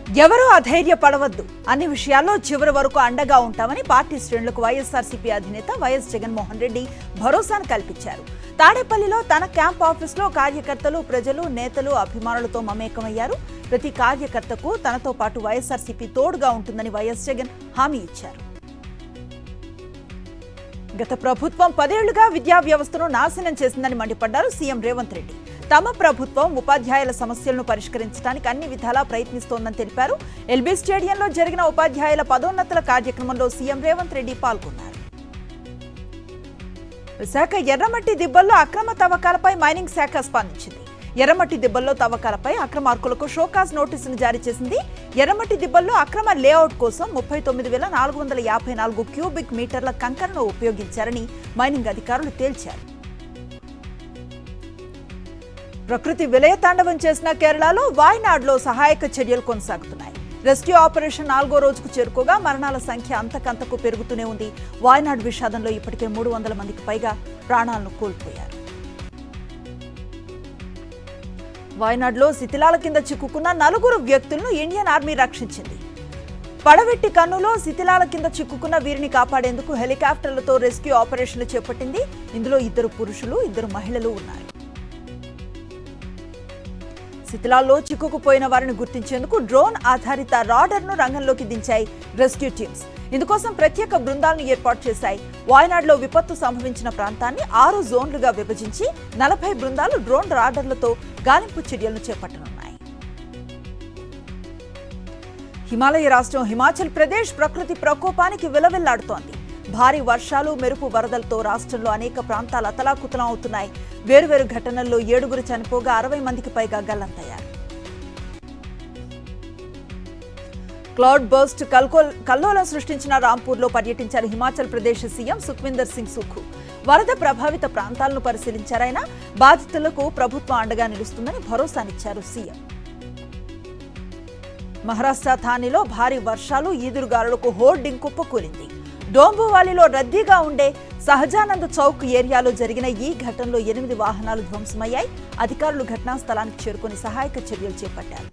ఎవరూ అధైర్యపడవద్దు, అన్ని విషయాల్లో చివరి వరకు అండగా ఉంటామని పార్టీ శ్రేణులకు వైఎస్ఆర్సీపీ అధినేత వైఎస్ జగన్మోహన్ రెడ్డి భరోసాను కల్పించారు. తాడేపల్లిలో తన క్యాంప్ ఆఫీసులో కార్యకర్తలు, ప్రజలు, నేతలు, అభిమానులతో మమేకమయ్యారు. ప్రతి కార్యకర్తకు తనతో పాటు వైఎస్ఆర్సీపీ తోడుగా ఉంటుందని వైఎస్ జగన్ హామీ ఇచ్చారు. గత ప్రభుత్వం 10 ఏళ్లుగా విద్యా వ్యవస్థను నాశనం చేసిందని మండిపడ్డారు సీఎం రేవంత్ రెడ్డి. తమ ప్రభుత్వం ఉపాధ్యాయుల సమస్యలను పరిష్కరించడానికి అన్ని విధాలా ప్రయత్నిస్తోందని తెలిపారు. ఎల్బీ స్టేడియంలో జరిగిన ఉపాధ్యాయుల పదోన్నతుల కార్యక్రమంలో సీఎం రేవంత్ రెడ్డి పాల్గొన్నారు. విశాఖ ఎర్రమట్టి దిబ్బల్లో అక్రమ తవ్వకాలపై మైనింగ్ శాఖ స్పందించింది. ఎర్రమట్టి దిబ్బల్లో తవ్వకాలపై అక్రమార్కులకు షోకాజ్ నోటీసును జారీ చేసింది. ఎర్రమట్టి దిబ్బల్లో అక్రమ లేఅవుట్ కోసం 39,454 క్యూబిక్ మీటర్ల కంకరను ఉపయోగించారని మైనింగ్ అధికారులు తేల్చారు. ప్రకృతి విలయతాండవం చేసిన కేరళలో వాయనాడ్లో సహాయక చర్యలు కొనసాగుతున్నాయి. రెస్క్యూ ఆపరేషన్ 4వ రోజుకు చేరుకోగా మరణాల సంఖ్య అంతకంతకు పెరుగుతూనే ఉంది. వాయనాడ్ విషాదంలో ఇప్పటికే 300 మందికి పైగా ప్రాణాలను కోల్పోయారు. వాయనాడ్లో శిథిలాల కింద చిక్కుకున్న 4 వ్యక్తులను ఇండియన్ ఆర్మీ రక్షించింది. పడవెట్టి కన్నులో శిథిలాల కింద చిక్కుకున్న వీరిని కాపాడేందుకు హెలికాప్టర్లతో రెస్క్యూ ఆపరేషన్లు చేపట్టింది. ఇందులో 2 పురుషులు, 2 మహిళలు ఉన్నారు. శిథిలాల్లో చిక్కుకుపోయిన వారిని గుర్తించేందుకు డ్రోన్ ఆధారిత రాడర్ను రంగంలోకి దించాయి రెస్క్యూ టీమ్స్. ఇందుకోసం ప్రత్యేక బృందాలను ఏర్పాటు చేశాయి. వాయనాడ్లో విపత్తు సంభవించిన ప్రాంతాన్ని 6 జోన్లుగా విభజించి 40 బృందాలు డ్రోన్ రాడర్లతో గాలింపు చర్యలను చేపట్టనున్నాయి. హిమాలయ రాష్ట్రం హిమాచల్ ప్రదేశ్ ప్రకృతి ప్రకోపానికి విలవిల్లాడుతోంది. భారీ వర్షాలు, మెరుపు వరదలతో రాష్ట్రంలో అనేక ప్రాంతాలు అతలాకుతలం అవుతున్నాయి. వేర్వేరు ఘటనల్లో 7 చనిపోగా 60 మందికి పైగా గల్లంతయ్యారు. క్లౌడ్ బర్స్ట్ కల్లోలం సృష్టించిన రాంపూర్లో పర్యటించారు హిమాచల్ ప్రదేశ్ సీఎం సుఖ్వీందర్ సింగ్ సుఖు. వరద ప్రభావిత ప్రాంతాలను పరిశీలించారైనా బాధితులకు ప్రభుత్వం అండగా నిలుస్తుందని భరోసానిచ్చారు సీఎం. మహారాష్ట్ర థానేలో భారీ వర్షాలు, ఈదురుగాలులకు హోర్డింగ్ కుప్పకూలింది. డోంబువాలిలో రద్దీగా ఉండే సహజానంద్ చౌక్ ఏరియాలో జరిగిన ఈ ఘటనలో 8 వాహనాలు ధ్వంసమయ్యాయి. అధికారులు ఘటనా స్థలానికి చేరుకుని సహాయక చర్యలు చేపట్టారు.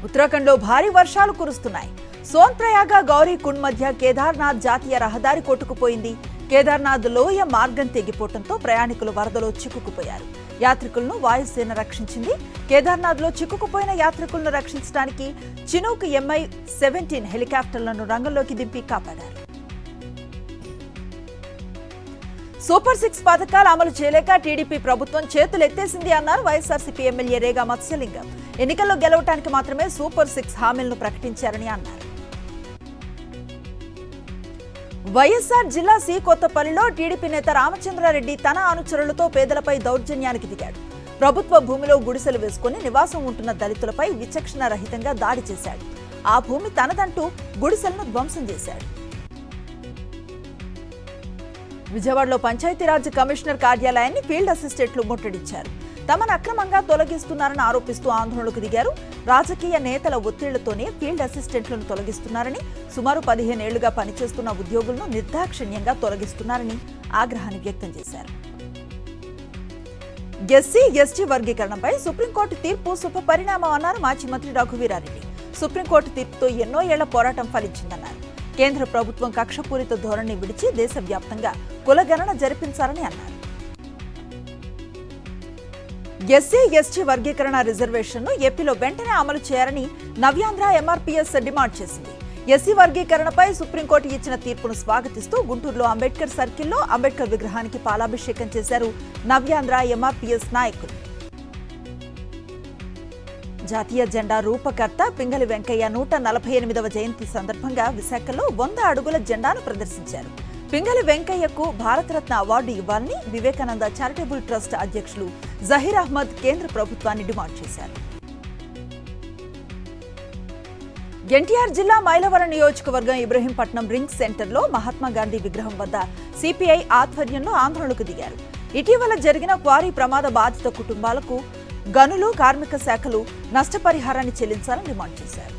ఉత్తరాఖండ్లో భారీ వర్షాలు కురుస్తున్నాయి. సోన్ప్రయాగ, గౌరీకుండ్ మధ్య కేదార్నాథ్ జాతీయ రహదారి కొట్టుకుపోయింది. కేదార్నాథ్ లోయ మార్గం తెగిపోవడంతో ప్రయాణికులు వరదలో చిక్కుకుపోయారు. యాత్రికులను వాయుసేన రక్షించింది. కేదార్నాథ్లో చిక్కుకుపోయిన యాత్రికులను రక్షించడానికి చినూక్ MI-17 హెలికాప్టర్లను రంగంలోకి దింపి కాపాడారు. సూపర్ 6 పథకాలు అమలు చేయలేక టీడీపీ ప్రభుత్వం చేతులెత్తేసింది అన్నారు వైఎస్ఆర్సీపీ ఎమ్మెల్యే రేగా మత్స్యలింగం. ఎన్నికల్లో గెలవటానికి మాత్రమే సూపర్ 6 హామీలను ప్రకటించారని అన్నారు. వైఎస్ఆర్ జిల్లా సి కొత్తపల్లిలో టీడీపీ నేత రామచంద్రారెడ్డి తన అనుచరులతో పేదలపై దౌర్జన్యానికి దిగాడు. ప్రభుత్వ భూమిలో గుడిసెలు వేసుకుని నివాసం ఉంటున్న దళితులపై విచక్షణ రహితంగా దాడి చేశాడు. ఆ భూమి తనదంటూ గుడిసెలను ధ్వంసం చేశాడు. విజయవాడలో పంచాయతీరాజ్ కమిషనర్ కార్యాలయాన్ని ఫీల్డ్ అసిస్టెంట్లు ముట్టడించారు. తమను అక్రమంగా తొలగిస్తున్నారని ఆరోపిస్తూ ఆందోళనకు దిగారు. రాజకీయ నేతల ఒత్తిళ్లతోనే ఫీల్డ్ అసిస్టెంట్లను తొలగిస్తున్నారని, సుమారు 15 ఏళ్లుగా పనిచేస్తున్న ఉద్యోగులను నిర్దాక్షిణ్యంగా తొలగిస్తున్నారని ఆగ్రహాన్ని వ్యక్తం చేశారు. ఎస్సీ/ఎస్టీ వర్గీకరణపై సుప్రీంకోర్టు తీర్పు శుభ పరిణామం అన్నారు మాజీ మంత్రి రఘువీరారెడ్డి. సుప్రీంకోర్టు తీర్పుతో ఎన్నో ఏళ్ల పోరాటం ఫలించిందన్నారు. కేంద్ర ప్రభుత్వం కక్షపూరిత ధోరణి విడిచి దేశవ్యాప్తంగా కులగణన జరిపించాలని అన్నారు. ఎస్సీ/ఎస్టీ వర్గీకరణ రిజర్వేషన్ను ఏపీలో వెంటనే అమలు చేయాలని నవ్యాంధ్ర ఎంఆర్పీఎస్ డిమాండ్ చేసింది. ఎస్సీ వర్గీకరణపై సుప్రీంకోర్టు ఇచ్చిన తీర్పును స్వాగతిస్తూ గుంటూరులో అంబేద్కర్ సర్కిల్లో అంబేద్కర్ విగ్రహానికి పాలాభిషేకం చేశారు నవ్యాంధ్ర ఎంఆర్పీఎస్ నాయకులు. జాతీయ జెండా రూపకర్త పింగళి వెంకయ్య 148వ జయంతి సందర్భంగా విశాఖలో 100 అడుగుల జెండాను ప్రదర్శించారు. పింగళి వెంకయ్యకు భారతరత్న అవార్డు ఇవ్వాలని వివేకానంద చారిటబుల్ ట్రస్ట్ అధ్యక్షులు జహీర్ అహ్మద్ కేంద్ర ప్రభుత్వాన్ని డిమాండ్ చేశారు. ఎన్టీఆర్ జిల్లా మైలవరం నియోజకవర్గం ఇబ్రహీంపట్నం రింగ్ సెంటర్లో మహాత్మాగాంధీ విగ్రహం వద్ద సిపిఐ ఆధ్వర్యంలో ఆందోళనకు దిగారు. ఇటీవల జరిగిన క్వారీ ప్రమాద బాధిత కుటుంబాలకు గనులు, కార్మిక శాఖలు నష్టపరిహారాన్ని చెల్లించాలని డిమాండ్ చేశారు.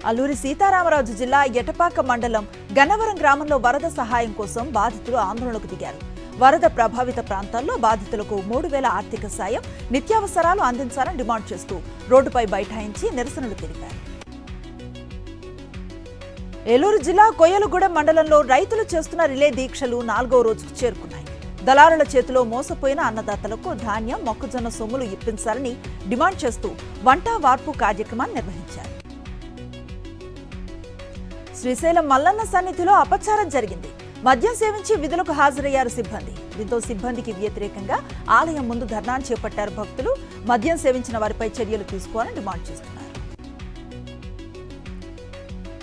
అల్లూరి సీతారామరాజు జిల్లా ఎటపాక మండలం గన్నవరం గ్రామంలో వరద సహాయం కోసం బాధితులు ఆందోళనకు దిగారు. వరద ప్రభావిత ప్రాంతాల్లో బాధితులకు 3,000 ఆర్థిక సాయం, నిత్యావసరాలు అందించాలని డిమాండ్ చేస్తూ రోడ్డుపై బైఠాయించి నిరసనలు తెలిపారు. ఏలూరు జిల్లా కొయ్యలగూడెం మండలంలో రైతులు చేస్తున్న రిలే దీక్షలు 4వ రోజుకు చేరుకున్నాయి. దళారుల చేతిలో మోసపోయిన అన్నదాతలకు ధాన్యం, మొక్కజొన్న సొమ్ములు ఇప్పించాలని డిమాండ్ చేస్తూ వంట వార్పు కార్యక్రమాన్ని నిర్వహించారు. శ్రీశైలం మల్లన్న సన్నిధిలో అపచారం జరిగింది. మద్యం సేవించి విధులకు హాజరయ్యారు సిబ్బంది. దీంతో సిబ్బందికి వ్యతిరేకంగా ఆలయం ముందు ధర్నాను చేపట్టారు భక్తులు. మద్యం సేవించిన వారిపై చర్యలు తీసుకోవాలని డిమాండ్ చేస్తున్నారు.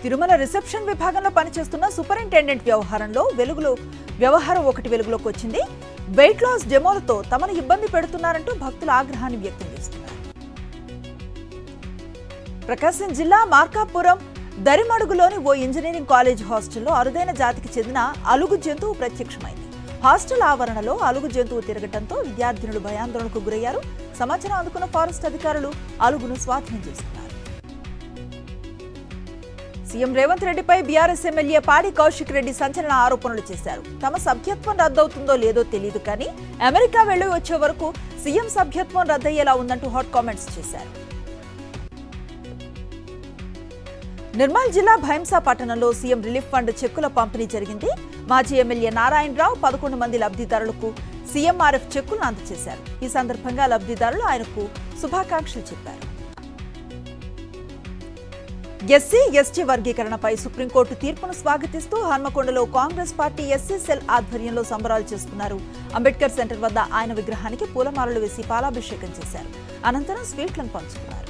తిరుమల రిసెప్షన్ విభాగంలో పనిచేస్తున్న సూపరింటెండెంట్ వ్యవహారం ఒకటి వెలుగులోకి వచ్చింది. వెయిట్ లాస్ డెమోలతో తమను ఇబ్బంది పెడుతున్నారంటూ భక్తుల ఆగ్రహాన్ని వ్యక్తం చేస్తున్నారు. ప్రకాశం జిల్లా మార్కాపురం దరిమడుగులోని ఓ ఇంజనీరింగ్ కాలేజ్ హాస్టల్లో అరుదైన జాతికి చెందిన అలుగు జంతువు ప్రత్యక్షమైంది. హాస్టల్ ఆవరణలో అలుగు జంతువు తిరగటంతో విద్యార్థినులు భయాందోళనకు గురయ్యారు. సమాచారం అందుకున్న ఫారెస్ట్ అధికారులు అలుగును స్వాధీనం చేసుకున్నారు. సీఎం రేవంత్ రెడ్డిపై బీఆర్ఎస్ ఎమ్మెల్యే పాడి కౌశిక్ రెడ్డి సంచలన ఆరోపణలు చేశారు. తమ సభ్యత్వం రద్దవుతుందో లేదో తెలియదు కానీ అమెరికా వెళ్లి వచ్చే వరకు సీఎం సభ్యత్వం రద్దయ్యేలా ఉందంటూ హాట్ కామెంట్స్ చేశారు. నిర్మల్ జిల్లా భైంసా పట్టణంలో సీఎం రిలీఫ్ ఫండ్ చెక్కుల పంపిణీ జరిగింది. మాజీ ఎమ్మెల్యే నారాయణరావు 11 మంది లబ్ధిదారులకు సీఎంఆర్ఎఫ్ చెక్కులను అందజేశారు. ఈ సందర్భంగా లబ్ధిదారులు ఆయనకు శుభాకాంక్షలు చెప్పారు. ఎస్సీ, ఎస్టీ వర్గీకరణపై సుప్రీంకోర్టు తీర్పును స్వాగతిస్తూ హన్మకొండలో కాంగ్రెస్ పార్టీ ఎస్సీ సెల్ ఆధ్వర్యంలో సంబరాలు చేసుకున్నారు. అంబేద్కర్ సెంటర్ వద్ద ఆయన విగ్రహానికి పూలమాలలు వేసి పాలాభిషేకం చేశారు. అనంతరం స్వీట్లను పంచుకున్నారు.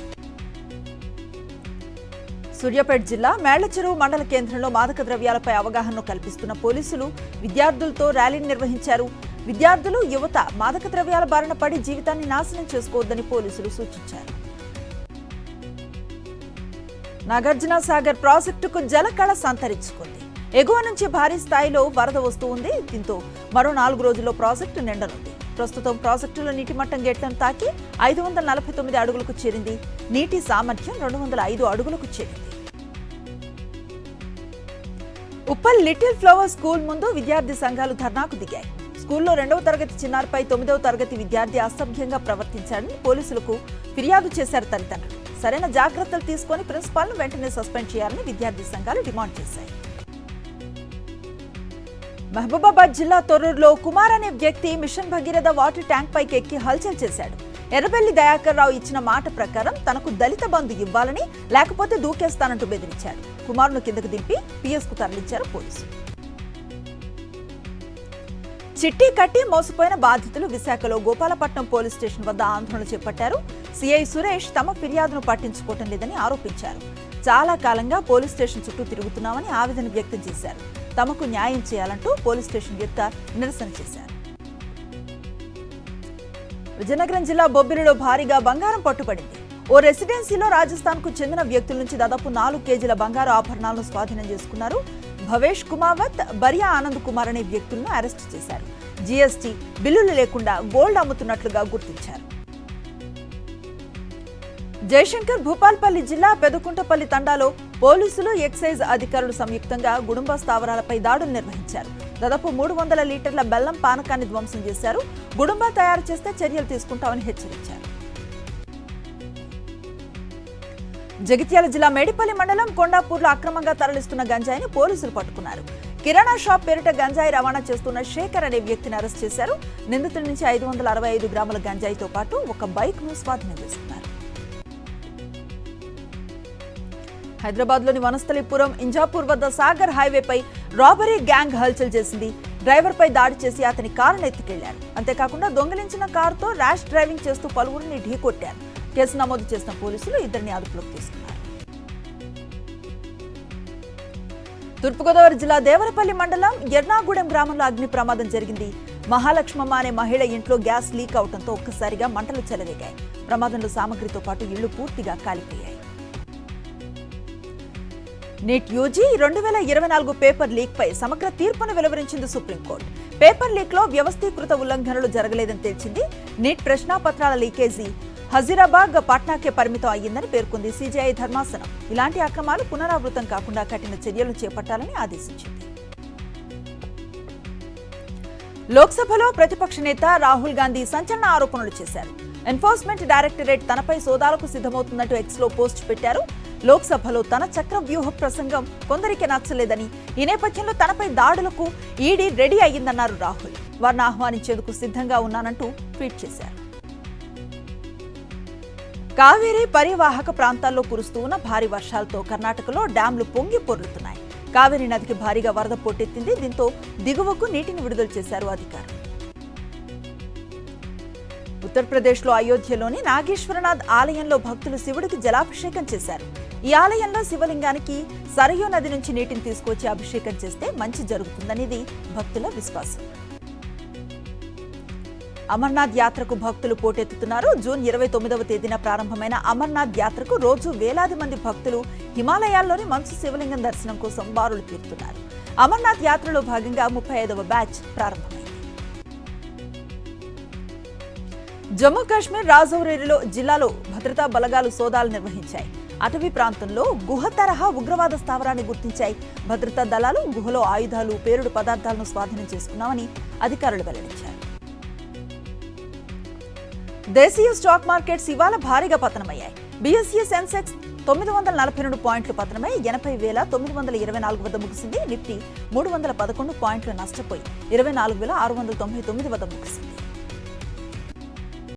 సూర్యాపేట జిల్లా మేళ్లచెరువు మండల కేంద్రంలో మాదక ద్రవ్యాలపై అవగాహనను కల్పిస్తున్న పోలీసులు విద్యార్థులతో ర్యాలీని నిర్వహించారు. విద్యార్థులు, యువత మాదక ద్రవ్యాల బారిన పడి జీవితాన్ని నాశనం చేసుకోవద్దని పోలీసులు సూచించారు. నాగార్జున సాగర్ ప్రాజెక్టుకు జలకళ సంతరించుకుంది. ఎగువ నుంచి భారీ స్థాయిలో వరద వస్తూ ఉంది. దీంతో మరో 4 రోజుల్లో ప్రాజెక్టు నిండనుంది. ప్రస్తుతం ప్రాజెక్టులో నీటి మట్టం గేట్లను తాకి 549 అడుగులకు చేరింది. నీటి సామర్థ్యం 205 అడుగులకు చేరింది. ఉప్పల్ లిటిల్ ఫ్లవర్ స్కూల్ ముందు విద్యార్థి సంఘాలు ధర్నాకు దిగాయి. స్కూల్లో 2వ తరగతి చిన్నారిపై 9వ తరగతి విద్యార్థి అసభ్యంగా ప్రవర్తించారని పోలీసులకు ఫిర్యాదు చేశారు తల్లిదండ్రులు. సరైన జాగ్రత్తలు తీసుకుని ప్రిన్సిపాల్ను వెంటనే సస్పెండ్ చేయాలని విద్యార్థి సంఘాలు డిమాండ్ చేశాయి. మహబూబాబాద్ జిల్లా తొర్రూరులో కుమార్ అనే వ్యక్తి మిషన్ భగీరథ వాటర్ ట్యాంక్ పైకి ఎక్కి హల్చల్ చేశాడు. ఎర్రబెల్లి దయాకర్ రావు ఇచ్చిన మాట ప్రకారం తనకు దళిత బంధు ఇవ్వాలని, లేకపోతే దూకేస్తానంటూ బెదిరించాడు. కుమార్ను కిందకు దింపి పిఎస్ కు తరలించారు పోలీసులు. చిట్టి కట్టి మోసపోయిన బాధితులు విశాఖలో గోపాలపట్నం పోలీస్ స్టేషన్ వద్ద ఆందోళన చేపట్టారు. సిఐ సురేష్ తమ ఫిర్యాదును పట్టించుకోవటం లేదని ఆరోపించారు. చాలా కాలంగా పోలీస్ స్టేషన్ చుట్టూ తిరుగుతున్నామని ఆవేదన వ్యక్తం చేశారు. తమకు న్యాయం చేయాలంటూ పోలీస్ స్టేషన్ ఎదుట నిరసన చేశారు. విజయనగరం జిల్లా బొబ్బిలిలో భారీగా బంగారం పట్టుబడింది. ఓ రెసిడెన్సీలో రాజస్థాన్కు చెందిన వ్యక్తుల నుంచి దాదాపు 4 కేజీల బంగారు ఆభరణాలను స్వాధీనం చేసుకున్నారు. భవేష్ కుమావత్, బరియా ఆనంద్ కుమార్ అనే వ్యక్తులను అరెస్టు చేశారు. జీఎస్టీ బిల్లులు లేకుండా గోల్డ్ అమ్ముతున్నట్లుగా గుర్తించారు. జయశంకర్ భూపాల్పల్లి జిల్లా పెదకుంటపల్లి తండాలో పోలీసులు, ఎక్సైజ్ అధికారులు సంయుక్తంగా గుడుంబ స్థావరాలపై దాడులు నిర్వహించారు. దాదాపు 300 లీటర్ల బెల్లం పానకాన్ని ధ్వంసం చేశారు. గుడుంబ తయారు చేస్తే చర్యలు తీసుకుంటామని హెచ్చరించారు. జగిత్యాల జిల్లా మేడిపల్లి మండలం కొండాపూర్లో అక్రమంగా తరలిస్తున్న గంజాయిని పోలీసులు పట్టుకున్నారు. కిరాణా షాప్ పేరిట గంజాయి రవాణా చేస్తున్న శేఖర్ అనే వ్యక్తిని అరెస్ట్ చేశారు. నిందితుల నుంచి 565 గ్రాముల గంజాయితో పాటు ఒక బైక్ ను స్వాధీనం చేసుకున్నారు. హైదరాబాద్లోని వనస్థలిపురం ఇంజాపూర్ వద్ద సాగర్ హైవేపై రాబరీ గ్యాంగ్ హల్చల్ చేసింది. డ్రైవర్పై దాడి చేసి అతని కారును ఎత్తుకెళ్లారు. అంతేకాకుండా దొంగిలించిన కారుతో ర్యాష్ డ్రైవింగ్ చేస్తూ పలువురిని ఢీకొట్టారు. కేసు నమోదు చేసిన పోలీసులు ఇద్దరిని అదుపులోకి తీసుకున్నారు. తూర్పుగోదావరి జిల్లా దేవరపల్లి మండలం ఎర్నాగూడెం గ్రామంలో అగ్ని ప్రమాదం జరిగింది. మహాలక్ష్మమ్మ అనే మహిళ ఇంట్లో గ్యాస్ లీక్ అవడంతో ఒక్కసారిగా మంటలు చెలరేగాయి. ప్రమాదంలో సామగ్రితో పాటు ఇళ్లు పూర్తిగా కాలిపోయాయి. నీట్ యూజీ 2024 పేపర్ లీక్ పై సమగ్ర తీర్పును వెలువరించింది సుప్రీంకోర్టు. పేపర్ లీక్ లో వ్యవస్థీకృత ఉల్లంఘనలు జరగలేదని తేల్చింది. నీట్ ప్రశ్నాపత్రాల లీకేజీ హజీరాబాద్, పాట్నాకే పరిమితం అయ్యిందని పేర్కొంది సిజేఐ ధర్మాసనం. ఇలాంటి అక్రమాలు పునరావృతం కాకుండా కఠిన చర్యలు చేపట్టాలని ఆదేశించింది. లోక్సభలో ప్రతిపక్ష నేత రాహుల్ గాంధీ సంచలన ఆరోపణలు చేశారు. ఎన్ఫోర్స్మెంట్ డైరెక్టరేట్ తనపై సోదాలకు సిద్ధమవుతున్నట్టు ఎక్స్లో పోస్ట్ పెట్టారు. లోక్సభలో తన చక్రవ్యూహ ప్రసంగం కొందరికి నచ్చలేదని, ఈ నేపథ్యంలో తనపై దాడులకు ఈడీ రెడీ అయ్యిందన్నారు రాహుల్. వారిని ఆహ్వానించేందుకు సిద్ధంగా ఉన్నానంటూ ట్వీట్ చేశారు. కావేరీ పరివాహక ప్రాంతాల్లో కురుస్తూ ఉన్న భారీ వర్షాలతో కర్ణాటకలో డ్యాంలు పొంగి పొర్లుతున్నాయి. కావేరీ నదికి భారీగా వరద పోటెత్తింది. దీంతో దిగువకు నీటిని విడుదల చేశారు అధికారులు. ఉత్తరప్రదేశ్లో అయోధ్యలోని నాగేశ్వరనాథ్ ఆలయంలో భక్తులు శివుడికి జలాభిషేకం చేశారు. ఈ ఆలయంలో శివలింగానికి సరయూ నది నుంచి నీటిని తీసుకొచ్చి అభిషేకం చేస్తే మంచి జరుగుతుందనేది భక్తుల విశ్వాసం. అమర్నాథ్ యాత్రకు భక్తులు పోటెత్తుతున్నారు. జూన్ 29వ తేదీన ప్రారంభమైన అమర్నాథ్ యాత్రకు రోజు వేలాది మంది భక్తులు హిమాలయాల్లోని మంచు శివలింగం దర్శనం కోసం బారులు తీరుతున్నారు. అమర్నాథ్ యాత్రలో భాగంగా 35వ బ్యాచ్ ప్రారంభమైంది. జమ్మూ కాశ్మీర్ రాజౌరిలో జిల్లాలో భద్రతా బలగాలు సోదాలు నిర్వహించాయి. అటవీ ప్రాంతంలో గుహ తరహా ఉగ్రవాద స్థావరాన్ని గుర్తించాయి. భద్రతా దళాలు గుహలో ఆయుధాలు, పేలుడు పదార్థాలను స్వాధీనం చేసుకున్నామని అధికారులు వెల్లడించారు. దేశీయ స్టాక్ మార్కెట్స్ ఇవాళ భారీగా పతనమయ్యాయి. బీఎస్ఈ సెన్సెక్స్ 942 పాయింట్లు పతనమై 80,924 వద్ద ముగిసింది. నిఫ్టీ 311 పాయింట్లు నష్టపోయి 24,699 వద్ద ముగిసింది.